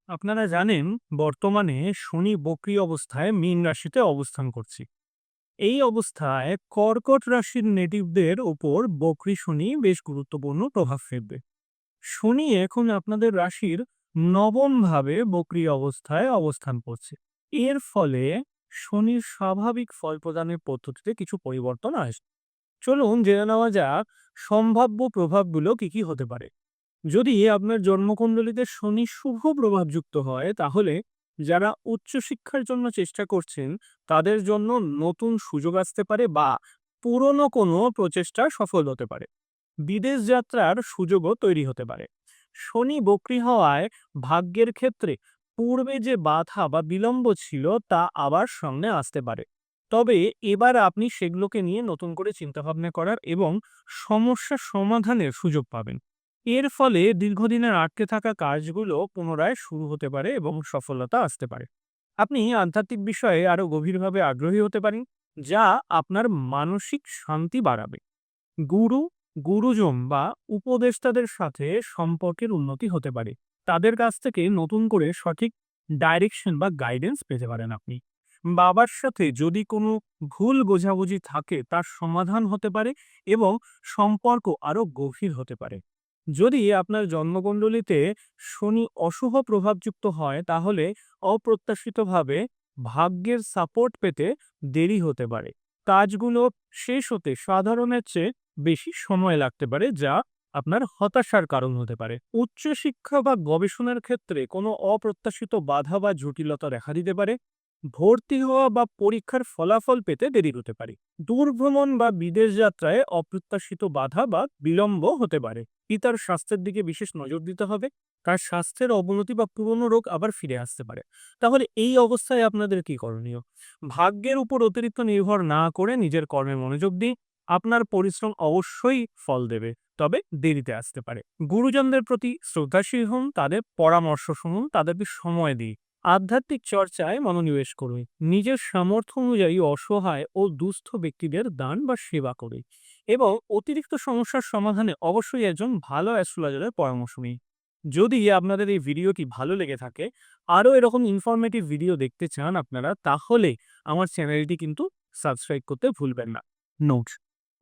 আপনারা জানেন, বর্তমানে শনি বক্রী অবস্থায় মীন রাশিতে অবস্থান করছি। এই অবস্থায় কর্কট রাশির নেটিভদের উপর বক্রী শনি বেশ গুরুত্বপূর্ণ প্রভাব ফেলবে। শনি এখন আপনাদের রাশির নবম ভাবে বক্রী অবস্থায় অবস্থান করছে। এর ফলে শনির স্বাভাবিক ফল প্রদানের পদ্ধতিতে কিছু পরিবর্তন আসবে। চলুন জেনে নেওয়া যাক সম্ভাব্য প্রভাবগুলো কি কি হতে পারে। যদি আপনার জন্মকুণ্ডলীতে শনি শুভ প্রভাবযুক্ত হয়, তাহলে যারা উচ্চশিক্ষার জন্য চেষ্টা করছেন তাদের জন্য নতুন সুযোগ আসতে পারে বা পুরনো কোনো প্রচেষ্টা সফল হতে পারে। বিদেশ যাত্রার সুযোগও তৈরি হতে পারে। শনি বক্রী হওয়ায় ভাগ্যের ক্ষেত্রে পূর্বে যে বাধা বা বিলম্ব ছিল তা আবার সামনে আসতে পারে। তবে এবার আপনি সেগুলোকে নিয়ে নতুন করে চিন্তাভাবনা করার এবং সমস্যা সমাধানের সুযোগ পাবেন। এর ফলে দীর্ঘদিনের আটকে থাকা কাজগুলো পুনরায় শুরু হতে পারে এবং সফলতা আসতে পারে। আপনি আধ্যাত্মিক বিষয়ে আরো গভীরভাবে আগ্রহী হতে পারেন, যা আপনার মানসিক শান্তি বাড়াবে। গুরু, গুরুজন বা উপদেষ্টাদের সাথে সম্পর্কের উন্নতি হতে পারে। তাদের কাছ থেকে নতুন করে সঠিক ডাইরেকশন বা গাইডেন্স পেতে পারেন আপনি। বাবার সাথে যদি কোনো ভুল বোঝাবুঝি থাকে তার সমাধান হতে পারে এবং সম্পর্ক আরো গভীর হতে পারে। যদি আপনার জন্মকুণ্ডলীতে শনি অশুভ প্রভাবযুক্ত হয়, তাহলে অপ্রত্যাশিতভাবে ভাগ্যের সাপোর্ট পেতে দেরি হতে পারে। কাজগুলো শেষ হতে সাধারণের চেয়ে বেশি সময় লাগতে পারে, যা আপনার হতাশার কারণ হতে পারে। উচ্চশিক্ষা বা গবেষণার ক্ষেত্রে কোনো অপ্রত্যাশিত বাধা বা জটিলতা দেখা দিতে পারে। ভর্তি হওয়া বা পরীক্ষার ফলাফল পেতে দেরি হতে পারে। দূরভ্রমণ বা বিদেশ যাত্রায় অপ্রত্যাশিত বাধা বা বিলম্ব হতে পারে। পিতার স্বাস্থ্যের দিকে বিশেষ নজর দিতে হবে। তার স্বাস্থ্যের অবনতি বা পুরনো রোগ আবার ফিরে আসতে পারে। তাহলে এই অবস্থায় আপনাদের কি করণীয়? ভাগ্যের উপর অতিরিক্ত নির্ভর না করে নিজের কর্মে মনোযোগ দিন। আপনার পরিশ্রম অবশ্যই ফল দেবে, তবে দেরিতে আসতে পারে। গুরুজনদের প্রতি শ্রদ্ধাশীল হন, তাদের পরামর্শ শুনুন, তাদেরকে সময় দিন। আধ্যাত্মিক চর্চায় মনোনিবেশ করুন। নিজের সামর্থ্য অনুযায়ী অসহায় ও দুস্থ ব্যক্তিদের দান বা সেবা করে এবং অতিরিক্ত সমস্যার সমাধানে অবশ্যই একজন ভালো অ্যাস্ট্রোলজারের পরামর্শ নিন। যদি আপনাদের এই ভিডিওটি ভালো লেগে থাকে, আরও এরকম ইনফরমেটিভ ভিডিও দেখতে চান আপনারা, তাহলে আমার চ্যানেলটি কিন্তু সাবস্ক্রাইব করতে ভুলবেন না। নোট